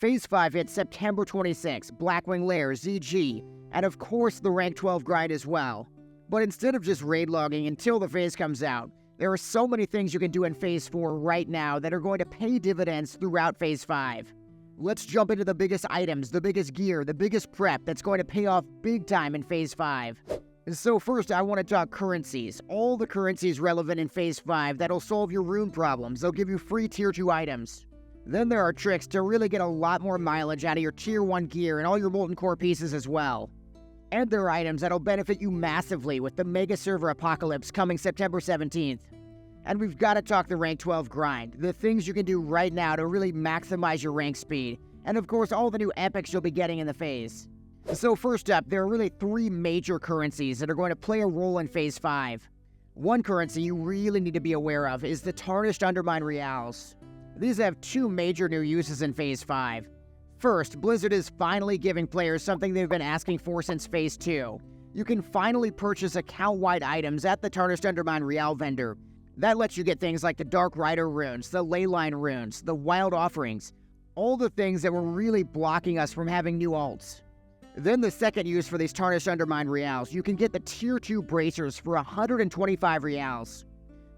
Phase 5 hits September 26, Blackwing Lair, ZG, and of course the rank 12 grind as well. But instead of just raid logging until the phase comes out, there are so many things you can do in Phase 4 right now that are going to pay dividends throughout Phase 5. Let's jump into the biggest items, the biggest gear, the biggest prep that's going to pay off big time in Phase 5. So first, I want to talk currencies. All the currencies relevant in Phase 5 that'll solve your rune problems. They'll give you free Tier 2 items. Then there are tricks to really get a lot more mileage out of your Tier 1 gear and all your Molten Core pieces as well. And there are items that'll benefit you massively with the Mega Server Apocalypse coming September 17th. And we've got to talk the rank 12 grind, the things you can do right now to really maximize your rank speed, and of course all the new epics you'll be getting in the phase. So first up, there are really 3 major currencies that are going to play a role in Phase 5. One currency you really need to be aware of is the Tarnished Undermine Reals. These have 2 major new uses in Phase 5. First, Blizzard is finally giving players something they've been asking for since Phase 2. You can finally purchase account-wide items at the Tarnished Undermine Real vendor. That lets you get things like the Dark Rider runes, the Leyline runes, the Wild Offerings, all the things that were really blocking us from having new alts. Then the second use for these Tarnished Undermine Reals, you can get the Tier 2 bracers for 125 Reals.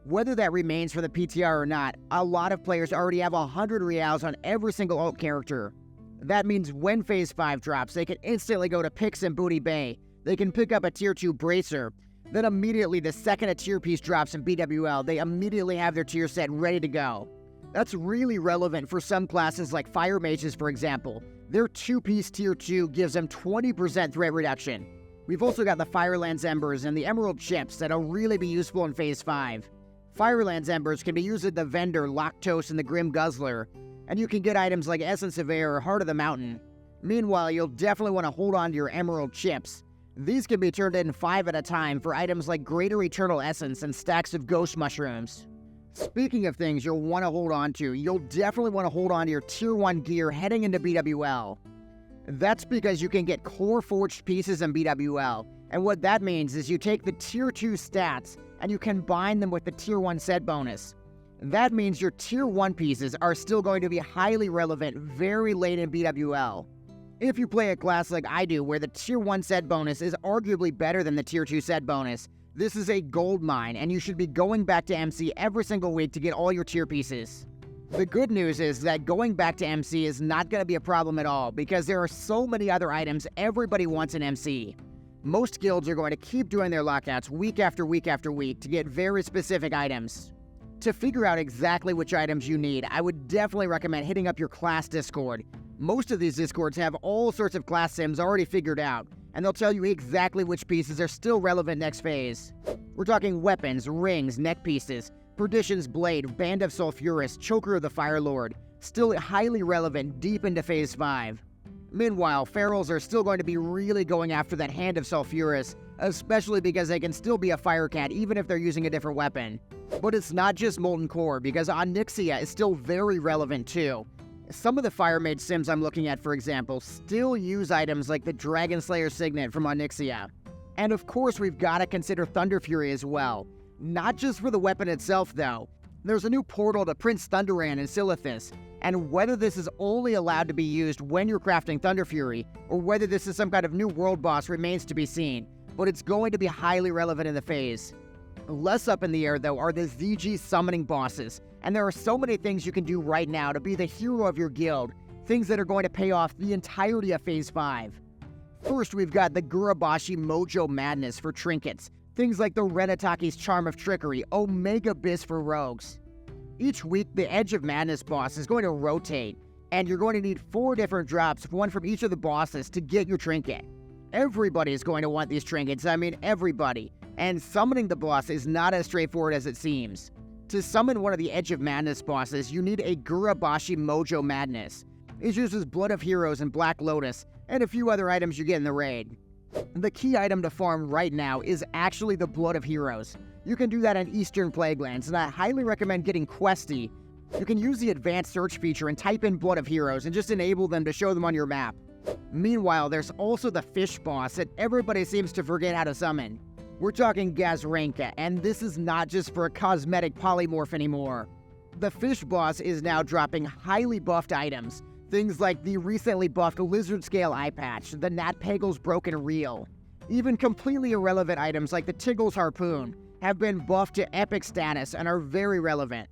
Whether that remains for the PTR or not, a lot of players already have 100 Reals on every single alt character. That means when Phase 5 drops, they can instantly go to Pix and Booty Bay. They can pick up a Tier 2 bracer. Then immediately the second a tier piece drops in BWL, they immediately have their tier set ready to go. That's really relevant for some classes like Fire Mages, for example. Their 2-piece Tier 2 gives them 20% threat reduction. We've also got the Firelands Embers and the Emerald Chips that'll really be useful in Phase 5. Firelands Embers can be used at the vendor, Lactose, and the Grim Guzzler, and you can get items like Essence of Air or Heart of the Mountain. Meanwhile, you'll definitely want to hold on to your Emerald Chips. These can be turned in 5 at a time for items like Greater Eternal Essence and stacks of Ghost Mushrooms. Speaking of things you'll want to hold on to, you'll definitely want to hold on to your Tier 1 gear heading into BWL. That's because you can get core forged pieces in BWL, and what that means is you take the Tier 2 stats and you combine them with the Tier 1 set bonus. That means your Tier 1 pieces are still going to be highly relevant very late in BWL. If you play a class like I do, where the Tier 1 set bonus is arguably better than the Tier 2 set bonus, this is a gold mine, and you should be going back to MC every single week to get all your tier pieces. The good news is that going back to MC is not going to be a problem at all, because there are so many other items everybody wants in MC. Most guilds are going to keep doing their lockouts week after week after week to get very specific items. To figure out exactly which items you need, I would definitely recommend hitting up your class Discord. Most of these Discords have all sorts of class sims already figured out, and they'll tell you exactly which pieces are still relevant next phase. We're talking weapons, rings, neck pieces, Perdition's Blade, Band of Sulfuras, Choker of the Fire Lord, still highly relevant deep into Phase 5. Meanwhile, Ferals are still going to be really going after that Hand of Sulfuras, especially because they can still be a Fire Cat even if they're using a different weapon. But it's not just Molten Core, because Onyxia is still very relevant too. Some of the Fire Mage sims I'm looking at, for example, still use items like the Dragon Slayer Signet from Onyxia. And of course, we've got to consider Thunder Fury as well. Not just for the weapon itself, though. There's a new portal to Prince Thunderan in Silithus, and whether this is only allowed to be used when you're crafting Thunder Fury, or whether this is some kind of new world boss remains to be seen, but it's going to be highly relevant in the phase. Less up in the air, though, are the ZG summoning bosses, and there are so many things you can do right now to be the hero of your guild, things that are going to pay off the entirety of Phase 5. First, we've got the Gurabashi Mojo Madness for trinkets, things like the Renataki's Charm of Trickery, Omega BiS for rogues. Each week, the Edge of Madness boss is going to rotate, and you're going to need 4 different drops, one from each of the bosses, to get your trinket. Everybody is going to want these trinkets, I mean everybody, and summoning the boss is not as straightforward as it seems. To summon one of the Edge of Madness bosses, you need a Gurabashi Mojo Madness. It uses Blood of Heroes and Black Lotus, and a few other items you get in the raid. The key item to farm right now is actually the Blood of Heroes. You can do that in Eastern Plaguelands, and I highly recommend getting Questy. You can use the advanced search feature and type in Blood of Heroes and just enable them to show them on your map. Meanwhile, there's also the fish boss that everybody seems to forget how to summon. We're talking Gazrenka, and this is not just for a cosmetic polymorph anymore. The fish boss is now dropping highly buffed items, Things like the recently buffed Lizard Scale eye patch, the Nat Pagel's broken reel. Even completely irrelevant items like the Tiggle's harpoon have been buffed to epic status and are very relevant.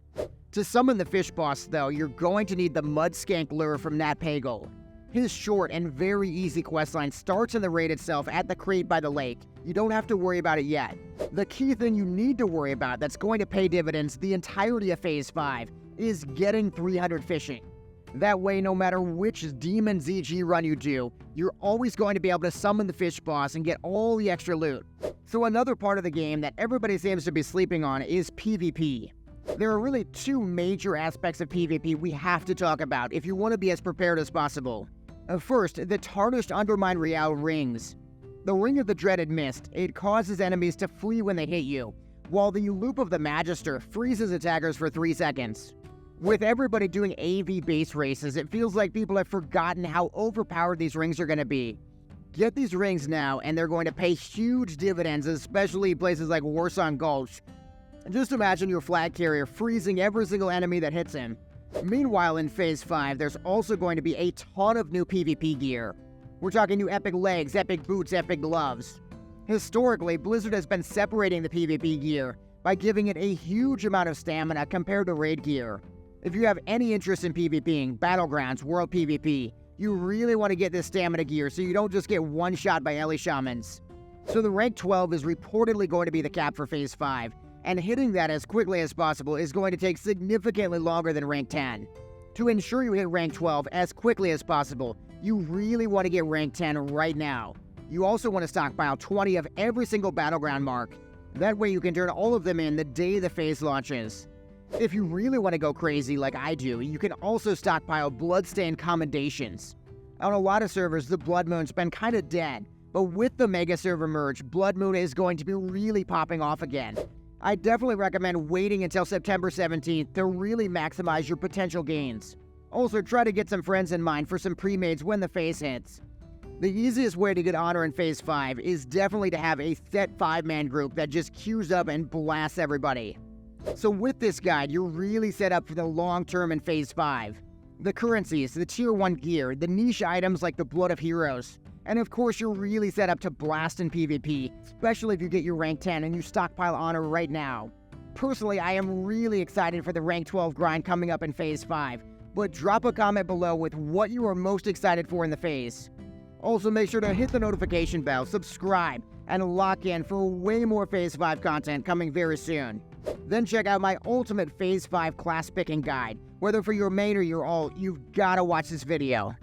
To summon the fish boss though, you're going to need the Mudskank lure from Nat Pagel. His short and very easy questline starts in the raid itself at the crate by the lake. You don't have to worry about it yet. The key thing you need to worry about that's going to pay dividends the entirety of Phase 5 is getting 300 fishing. That way, no matter which Demon ZG run you do, you're always going to be able to summon the fish boss and get all the extra loot. So another part of the game that everybody seems to be sleeping on is PvP. There are really two major aspects of PvP we have to talk about if you want to be as prepared as possible. First, the Tarnished Undermine Real rings. The Ring of the Dreaded Mist, it causes enemies to flee when they hit you, while the Loop of the Magister freezes attackers for 3 seconds. With everybody doing AV base races, it feels like people have forgotten how overpowered these rings are going to be. Get these rings now, and they're going to pay huge dividends, especially places like Warsong Gulch. Just imagine your flag carrier freezing every single enemy that hits him. Meanwhile, in Phase 5, there's also going to be a ton of new PvP gear. We're talking new epic legs, epic boots, epic gloves. Historically, Blizzard has been separating the PvP gear by giving it a huge amount of stamina compared to raid gear. If you have any interest in PvPing, Battlegrounds, World PvP, you really want to get this stamina gear so you don't just get one shot by Ellie Shamans. So the rank 12 is reportedly going to be the cap for Phase 5, and hitting that as quickly as possible is going to take significantly longer than rank 10. To ensure you hit rank 12 as quickly as possible, you really want to get rank 10 right now. You also want to stockpile 20 of every single battleground mark. That way you can turn all of them in the day the phase launches. If you really want to go crazy like I do, you can also stockpile Bloodstained Commendations. On a lot of servers, the Blood Moon's been kinda dead, but with the Mega Server merge, Blood Moon is going to be really popping off again. I definitely recommend waiting until September 17th to really maximize your potential gains. Also, try to get some friends in mind for some pre-mades when the phase hits. The easiest way to get honor in Phase 5 is definitely to have a set 5-man group that just queues up and blasts everybody. So with this guide, you're really set up for the long term in Phase 5. The currencies, the Tier 1 gear, the niche items like the Blood of Heroes, and of course you're really set up to blast in PvP, especially if you get your rank 10 and you stockpile honor right now. Personally, I am really excited for the rank 12 grind coming up in Phase 5, but drop a comment below with what you are most excited for in the phase. Also make sure to hit the notification bell, subscribe, and lock in for way more Phase 5 content coming very soon. Then check out my ultimate Phase 5 class picking guide. Whether for your main or your ult, you've gotta watch this video.